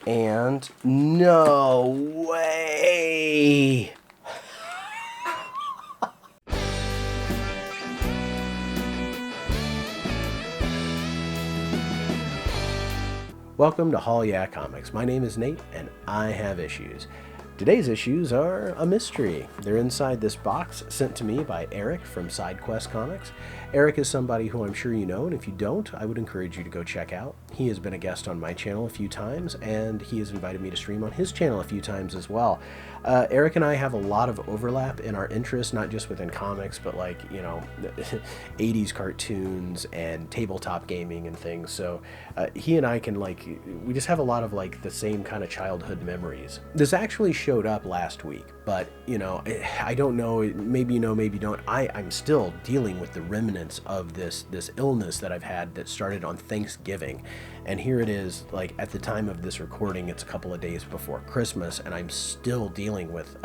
And no way! Welcome to Haul Yeah Comics. My name is Nate, and I have issues. Today's issues are a mystery. They're inside this box sent to me by Eric from SideQuest Comics. Eric is somebody who I'm sure you know, and if you don't, I would encourage you to go check out. He has been a guest on my channel a few times, and he has invited me to stream on his channel a few times as well. Eric and I have a lot of overlap in our interests, not just within comics, but like, 80s cartoons and tabletop gaming and things. So he and I can we just have a lot of the same kind of childhood memories. This actually showed up last week, but I don't know, maybe you know, maybe you don't. I'm still dealing with the remnants of this illness that I've had that started on Thanksgiving. And here it is, at the time of this recording, it's a couple of days before Christmas, and I'm still dealing with,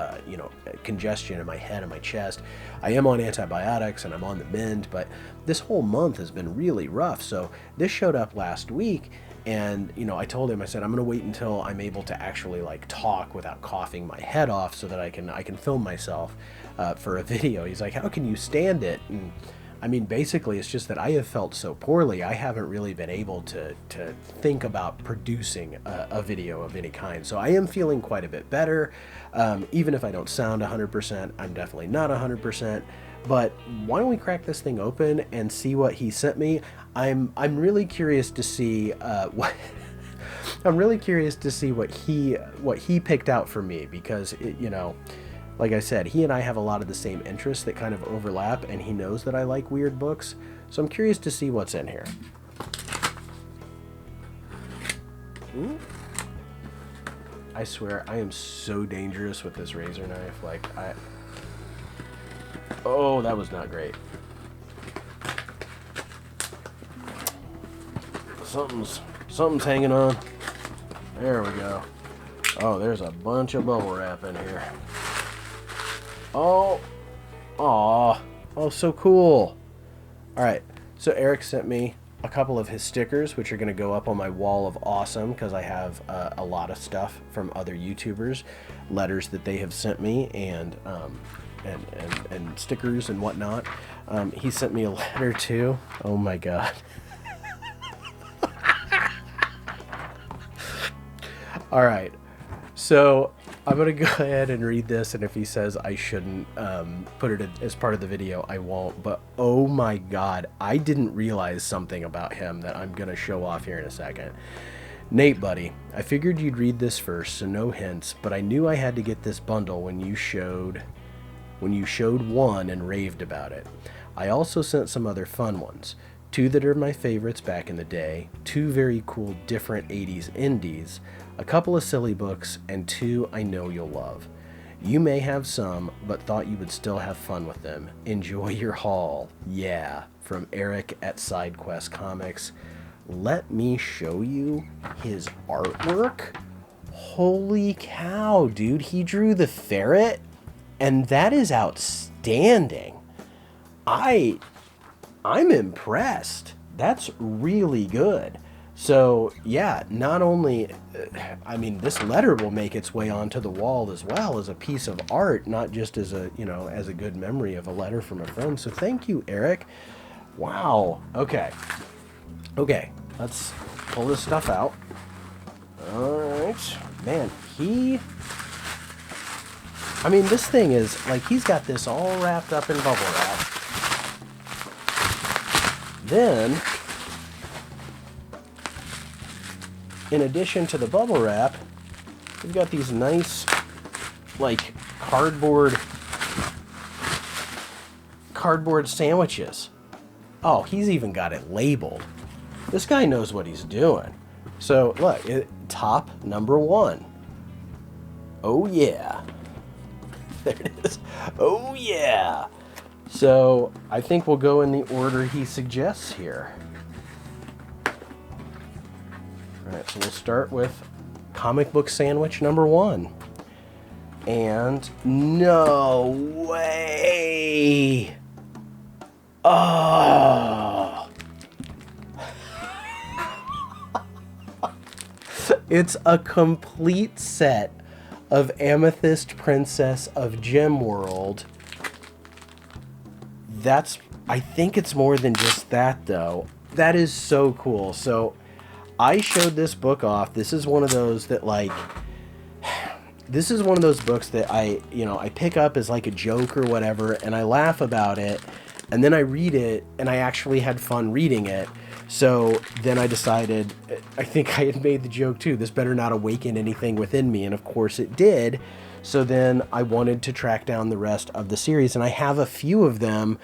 congestion in my head and my chest. I am on antibiotics and I'm on the mend, but this whole month has been really rough. So this showed up last week, and I told him, I said, I'm gonna wait until I'm able to actually talk without coughing my head off, so that I can film myself for a video. He's like, how can you stand it? And I mean, basically, it's just that I have felt so poorly, I haven't really been able to think about producing a video of any kind. So I am feeling quite a bit better. Even if I don't sound 100%, I'm definitely not 100%. But why don't we crack this thing open and see what he sent me? I'm really curious to see what I'm really curious to see what he picked out for me, because like I said, he and I have a lot of the same interests that kind of overlap, and he knows that I like weird books, so I'm curious to see what's in here. Ooh. I swear, I am so dangerous with this razor knife. Oh, that was not great. Something's hanging on. There we go. Oh, there's a bunch of bubble wrap in here. Oh, so cool. All right, so Eric sent me a couple of his stickers, which are going to go up on my wall of awesome, because I have a lot of stuff from other YouTubers, letters that they have sent me, and stickers and whatnot. He sent me a letter too. Oh my God. All right, so I'm going to go ahead and read this, and if he says I shouldn't put it as part of the video, I won't. But oh my God, I didn't realize something about him that I'm going to show off here in a second. Nate, buddy, I figured you'd read this first, so no hints, but I knew I had to get this bundle when you showed one and raved about it. I also sent some other fun ones. 2 that are my favorites back in the day, 2 very cool different 80s indies, a couple of silly books, and 2 I know you'll love. You may have some, but thought you would still have fun with them. Enjoy your haul. Yeah, from Eric at SideQuest Comics. Let me show you his artwork. Holy cow, dude, he drew the ferret, and that is outstanding. I'm impressed. That's really good. So yeah, not only, this letter will make its way onto the wall as well as a piece of art, not just as as a good memory of a letter from a friend. So thank you, Eric. Wow. Okay, let's pull this stuff out. All right, man, this thing is he's got this all wrapped up in bubble wrap. Then, in addition to the bubble wrap, we've got these nice, cardboard sandwiches. Oh, he's even got it labeled. This guy knows what he's doing. So, look, top number 1. Oh, yeah. There it is. Oh, yeah. So I think we'll go in the order he suggests here. All right, so we'll start with comic book sandwich number 1. And no way! Oh! It's a complete set of Amethyst Princess of Gemworld. I think it's more than just that, though. That is so cool. So I showed this book off. This is one of those that, like, this is one of those books that I pick up as like a joke or whatever, and I laugh about it, and then I read it, and I actually had fun reading it. So then I decided, I think I had made the joke too, this better not awaken anything within me, and of course it did. So then I wanted to track down the rest of the series, and I have a few of them,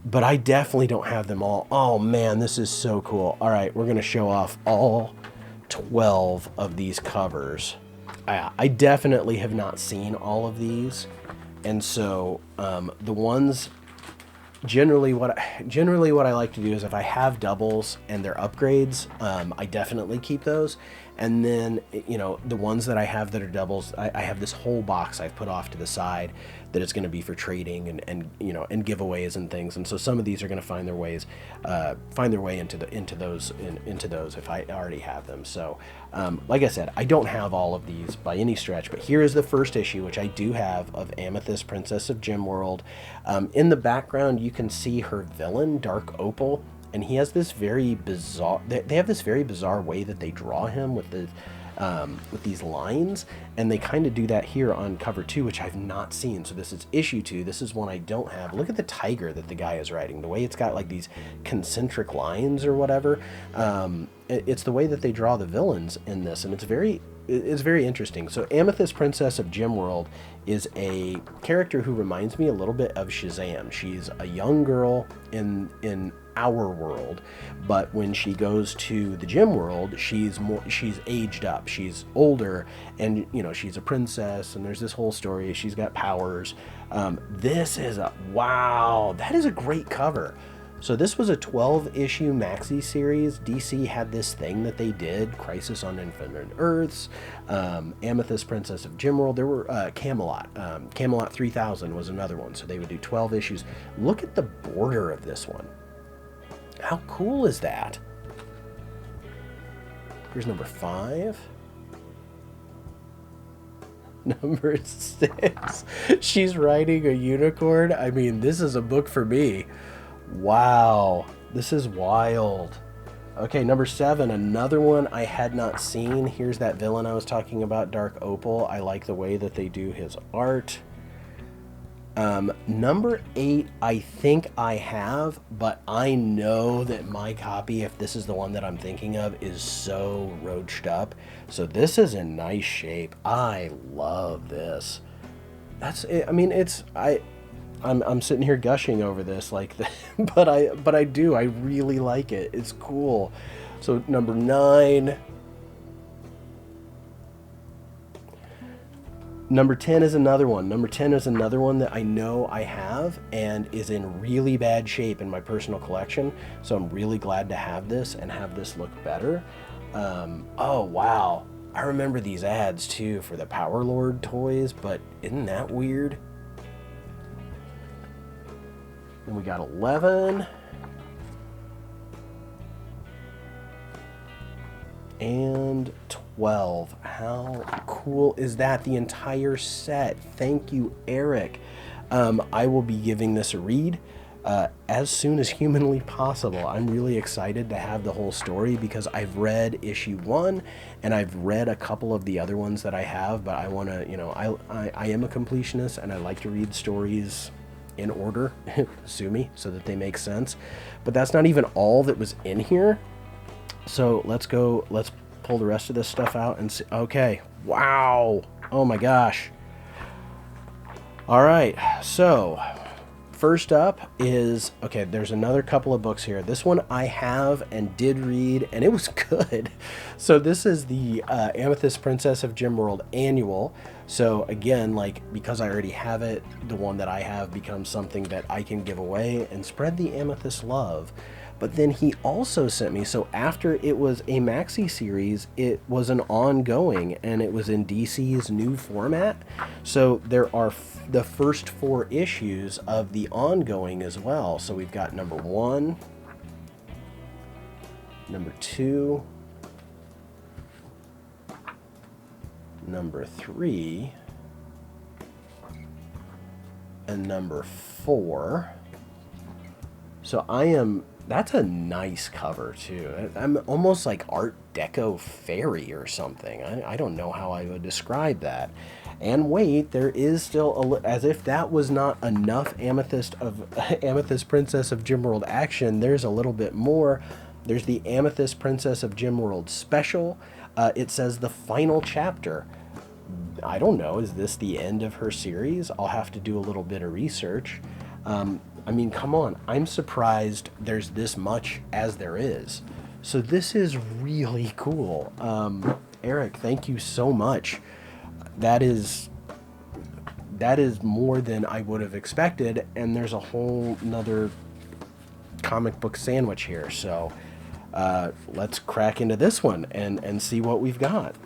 but I definitely don't have them all. Oh man, this is so cool. All right, we're going to show off all 12 of these covers. I definitely have not seen all of these, and so the ones generally what I like to do is if I have doubles and they're upgrades, I definitely keep those. And then, the ones that I have that are doubles, I have this whole box I've put off to the side that it's going to be for trading and giveaways and things. And so some of these are going to find their way into those if I already have them. So, like I said, I don't have all of these by any stretch, but here is the first issue, which I do have, of Amethyst, Princess of Gemworld. In the background, you can see her villain, Dark Opal. And he has this very bizarre, they have this very bizarre way that they draw him with these lines, and they kind of do that here on cover 2, which I've not seen. So this is issue 2. This is one I don't have. Look at the tiger that the guy is riding, the way it's got like these concentric lines or whatever. It's the way that they draw the villains in this, and it's very interesting. So Amethyst, Princess of Gemworld, is a character who reminds me a little bit of Shazam. She's a young girl in our world, but when she goes to the Gem world, she's aged up, she's older, and she's a princess, and there's this whole story. She's got powers. This is wow, that is a great cover. So this was a 12-issue maxi series. DC had this thing that they did, Crisis on Infinite Earths, Amethyst, Princess of Gemworld. There were Camelot. Camelot 3000 was another one. So they would do 12 issues. Look at the border of this one. How cool is that? Here's number 5. Number 6. She's riding a unicorn. I mean, this is a book for me. Wow, this is wild. Okay, number 7, another one I had not seen. Here's that villain I was talking about, Dark Opal. I like the way that they do his art. Number 8, I think I have, but I know that my copy, if this is the one that I'm thinking of, is so roached up. So this is in nice shape. I love this. That's it. I mean, I'm sitting here gushing over this, like, but I do. I really like it. It's cool. So number 9. Number 10 is another one. Number 10 is another one that I know I have and is in really bad shape in my personal collection. So I'm really glad to have this and have this look better. Oh, wow. I remember these ads, too, for the Power Lord toys, but isn't that weird? Then we got 11. And 12. How cool is that? The entire set. Thank you, Eric. I will be giving this a read as soon as humanly possible. I'm really excited to have the whole story because I've read issue 1 and I've read a couple of the other ones that I have, but I want to, I am a completionist and I like to read stories in order, sue me, so that they make sense. But that's not even all that was in here. So let's pull the rest of this stuff out and see. Okay, wow, oh my gosh. All right, so first up is, okay, there's another couple of books here. This one I have and did read, and it was good. So this is the Amethyst, Princess of Gemworld annual. So again, like, because I already have it, the one that I have becomes something that I can give away and spread the Amethyst love. But then he also sent me, so after it was a maxi series, it was an ongoing, and it was in DC's new format. So there are the first 4 issues of the ongoing as well. So we've got number 1, number 2, number 3, and number 4. So that's a nice cover too. I'm almost like Art Deco fairy or something. I don't know how I would describe that. And wait, there is still as if that was not enough Amethyst Princess of Gymworld action, there's a little bit more. There's the Amethyst Princess of Gymworld special. It says the final chapter. I don't know, is this the end of her series? I'll have to do a little bit of research. I mean, come on, I'm surprised there's this much as there is. So this is really cool. Eric, thank you so much. That is more than I would have expected, and there's a whole nother comic book sandwich here. So let's crack into this one and see what we've got.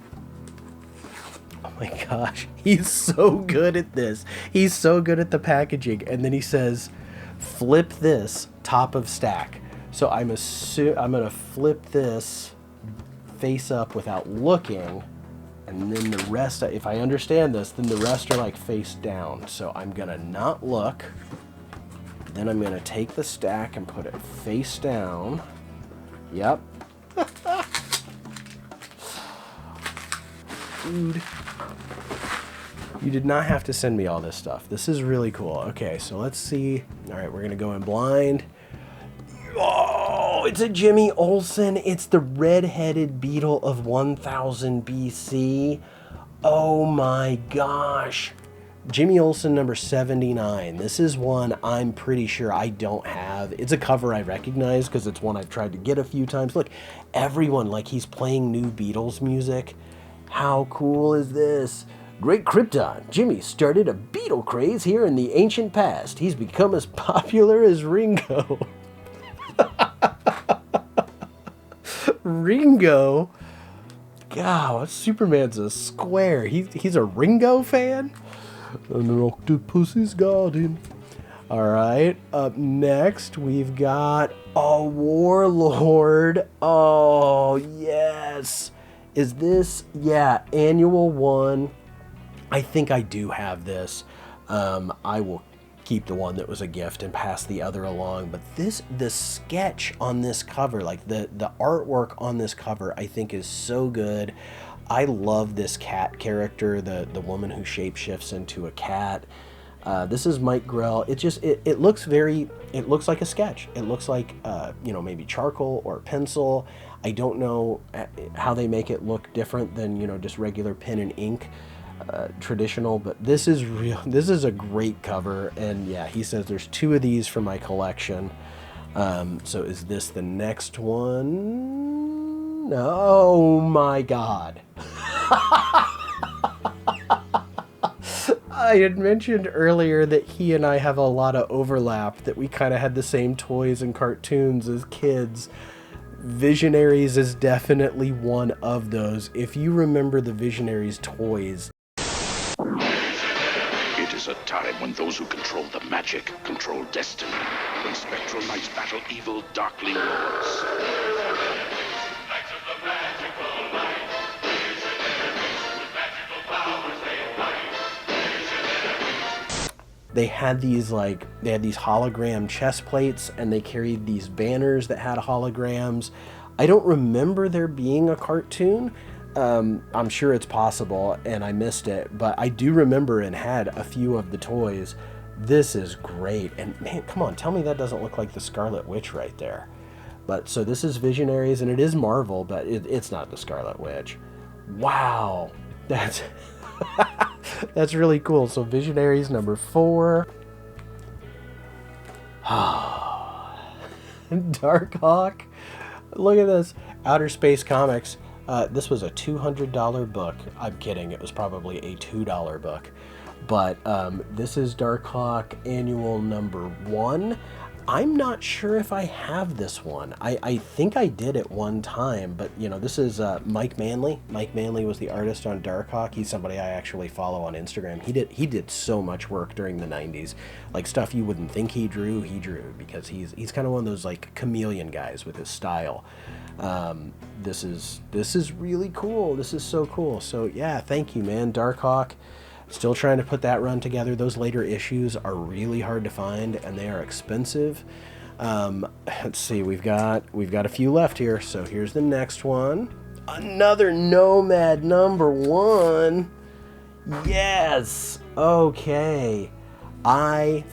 Oh my gosh, he's so good at this. He's so good at the packaging. And then he says, flip this top of stack. So I'm gonna flip this face up without looking, and then the rest, if I understand this, then the rest are like face down. So I'm gonna not look, then I'm gonna take the stack and put it face down. Yep. Dude, you did not have to send me all this stuff. This is really cool. Okay, so let's see. All right, we're gonna go in blind. Oh, it's a Jimmy Olsen. It's the red-headed beetle of 1000 BC. Oh my gosh. Jimmy Olsen number 79. This is one I'm pretty sure I don't have. It's a cover I recognize because it's one I've tried to get a few times. Look, everyone, like he's playing new Beatles music. How cool is this? Great Krypton. Jimmy started a Beatle craze here in the ancient past. He's become as popular as Ringo. Ringo? God, Superman's a square. He's a Ringo fan? An octopus's garden. Alright, up next we've got a Warlord. Oh, yes. Is this, yeah, annual one. I think I do have this. I will keep the one that was a gift and pass the other along. But the sketch on this cover, like the artwork on this cover, I think is so good. I love this cat character, the woman who shapeshifts into a cat. This is Mike Grell. It looks like a sketch. It looks like, maybe charcoal or pencil. I don't know how they make it look different than, just regular pen and ink. Traditional, but this is real. This is a great cover, and yeah, he says there's 2 of these for my collection. So is this the next one? Oh my god. I had mentioned earlier that he and I have a lot of overlap, that we kind of had the same toys and cartoons as kids. Visionaries is definitely one of those. If you remember the Visionaries toys, it is a time when those who control the magic control destiny. When spectral knights battle evil darkling lords. Knights of the magical light. Magical powers they had these hologram chest plates, and they carried these banners that had holograms. I don't remember there being a cartoon. I'm sure it's possible and I missed it, but I do remember and had a few of the toys. This is great. And man, come on, tell me that doesn't look like the Scarlet Witch right there. But so this is Visionaries, and it is Marvel, but it's not the Scarlet Witch. Wow, that's that's really cool. So Visionaries number 4. Darkhawk. Look at this. Outer Space Comics. This was a $200 book. I'm kidding. It was probably a $2 book. But this is Darkhawk annual number 1. I'm not sure if I have this one. I think I did at one time, but this is Mike Manley. Mike Manley was the artist on Darkhawk. He's somebody I actually follow on Instagram. He did so much work during the 90s, like stuff you wouldn't think he drew because he's kind of one of those like chameleon guys with his style. This is really cool. This is so cool. So yeah, thank you, man. Darkhawk. Still trying to put that run together. Those later issues are really hard to find, and they are expensive. Let's see, we've got a few left here. So here's the next one. Another Nomad #1. Yes. Okay. I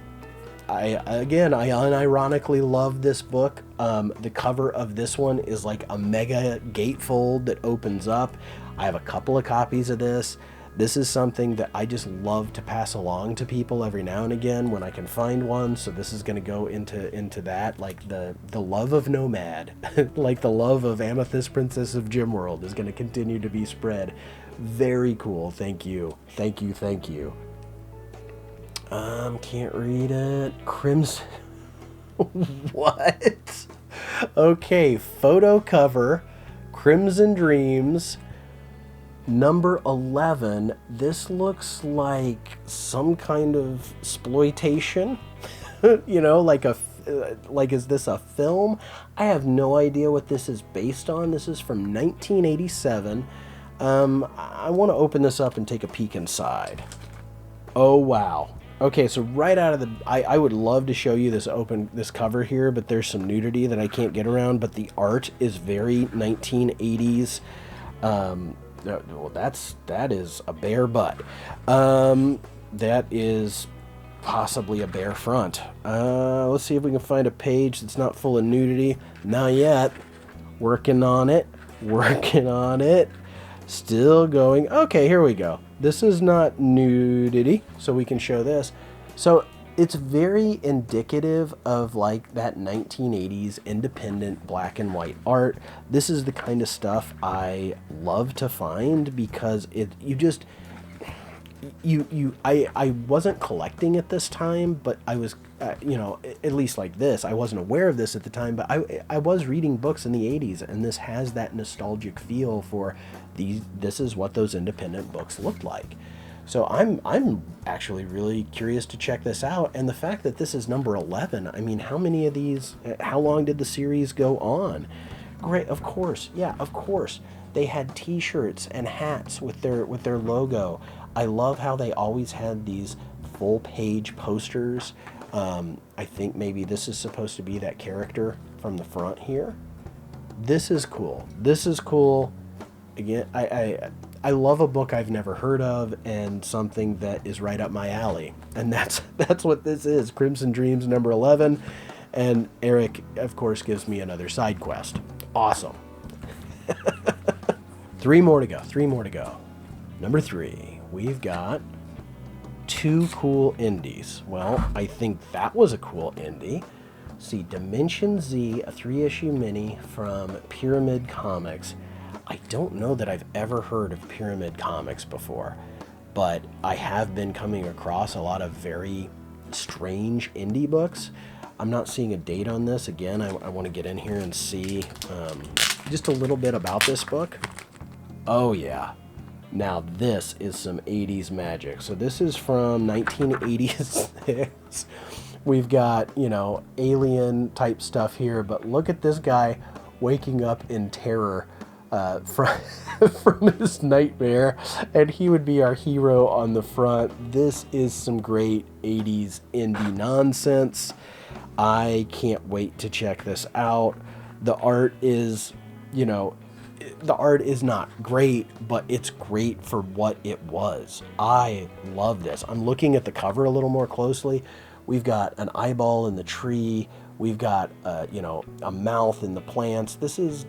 unironically love this book. The cover of this one is like a mega gatefold that opens up. I have a couple of copies of this. This is something that I just love to pass along to people every now and again when I can find one. So this is going to go into that, like the love of Nomad, like the love of Amethyst Princess of Gemworld is going to continue to be spread. Very cool. Thank you. Thank you. Thank you. Can't read it. Crimson. What? Okay. Photo cover. Crimson Dreams. Number 11, this looks like some kind of exploitation, like is this a film? I have no idea what this is based on. This is from 1987. I want to open this up and take a peek inside. Oh, wow. Okay, so right out of the, I would love to show you this cover here, but there's some nudity that I can't get around, but the art is very 1980s. Well, that is a bare butt. That is possibly a bare front. Let's see if we can find a page that's not full of nudity. Not yet. Working on it. Still going. Okay, here we go. This is not nudity, so we can show this. So it's very indicative of like that 1980s independent black and white art. This is the kind of stuff I love to find because I wasn't collecting at this time, but I was, at least like this, I wasn't aware of this at the time, but I was reading books in the 80s, and this has that nostalgic feel for this is what those independent books looked like. So I'm actually really curious to check this out. And the fact that this is number 11, I mean, how many of these, how long did the series go on? Great, of course. Yeah, of course. They had t-shirts and hats with their logo. I love how they always had these full page posters. I think maybe this is supposed to be that character from the front here. This is cool. Again, I love a book I've never heard of and something that is right up my alley. And that's what this is. Crimson Dreams number 11. And Eric, of course, gives me another side quest. Awesome. 3 more to go. Number 3, we've got 2 cool indies. Well, I think that was a cool indie. See, Dimension Z, a 3-issue mini from Pyramid Comics. I don't know that I've ever heard of Pyramid Comics before, but I have been coming across a lot of very strange indie books. I'm not seeing a date on this. Again, I want to get in here and see just a little bit about this book. Oh yeah. Now this is some 80s magic. So this is from 1986. We've got, alien type stuff here, but look at this guy waking up in terror from his nightmare, and he would be our hero on the front. This is some great 80s indie nonsense. I can't wait to check this out. The art is, the art is not great, but it's great for what it was. I love this. I'm looking at the cover a little more closely. We've got an eyeball in the tree. We've got, a mouth in the plants. This is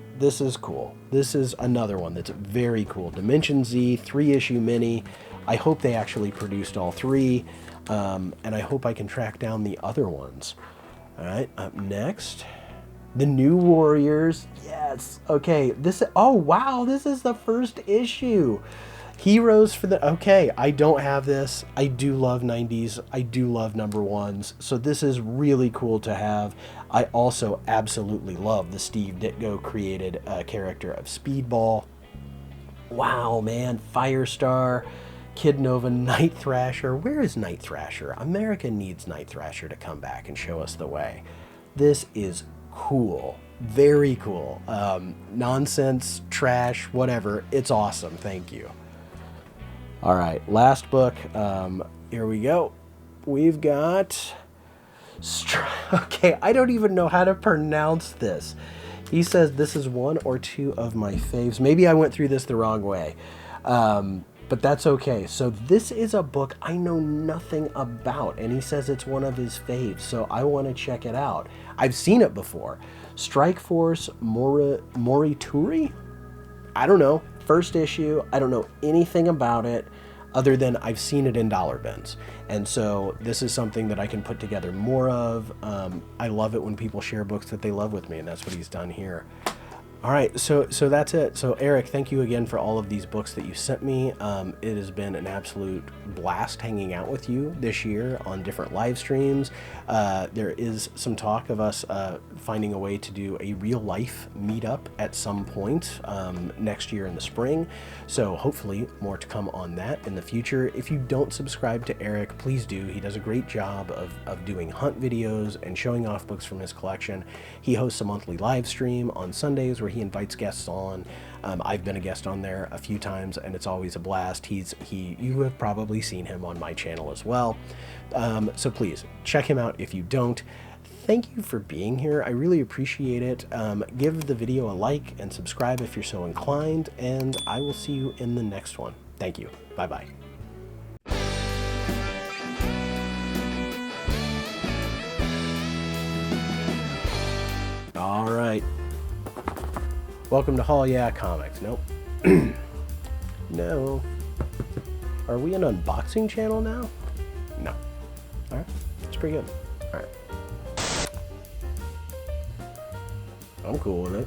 cool. This is another one that's very cool. Dimension Z, 3-issue mini. I hope they actually produced all 3, and I hope I can track down the other ones. All right, up next, The New Warriors. Yes. Okay, oh wow, this is the first issue. Heroes for the... Okay, I don't have this. I do love 90s. I do love number ones. So this is really cool to have. I also absolutely love the Steve Ditko created character of Speedball. Wow, man. Firestar, Kid Nova, Night Thrasher. Where is Night Thrasher? America needs Night Thrasher to come back and show us the way. This is cool. Very cool. Nonsense, trash, whatever. It's awesome. Thank you. All right, last book. Here we go. We've got... Okay, I don't even know how to pronounce this. He says this is one or two of my faves. Maybe I went through this the wrong way. But that's okay. So this is a book I know nothing about, and he says it's one of his faves, so I want to check it out. I've seen it before. Strike Force Morituri? I don't know. First issue. I don't know anything about it other than I've seen it in dollar bins. And so this is something that I can put together more of. I love it when people share books that they love with me, and that's what he's done here. All right, so that's it. So Eric, thank you again for all of these books that you sent me. It has been an absolute blast hanging out with you this year on different live streams. There is some talk of us finding a way to do a real life meetup at some point next year in the spring. So hopefully more to come on that in the future. If you don't subscribe to Eric, please do. He does a great job of doing hunt videos and showing off books from his collection. He hosts a monthly live stream on Sundays where he invites guests on. I've been a guest on there a few times, and it's always a blast. You have probably seen him on my channel as well. So please check him out if you don't. Thank you for being here. I really appreciate it. Give the video a like and subscribe if you're so inclined, and I will see you in the next one. Thank you. Bye-bye. All right. Welcome to Haul Yeah Comics. Nope. No. Are we an unboxing channel now? No. All right. It's pretty good. All right. I'm cool with it.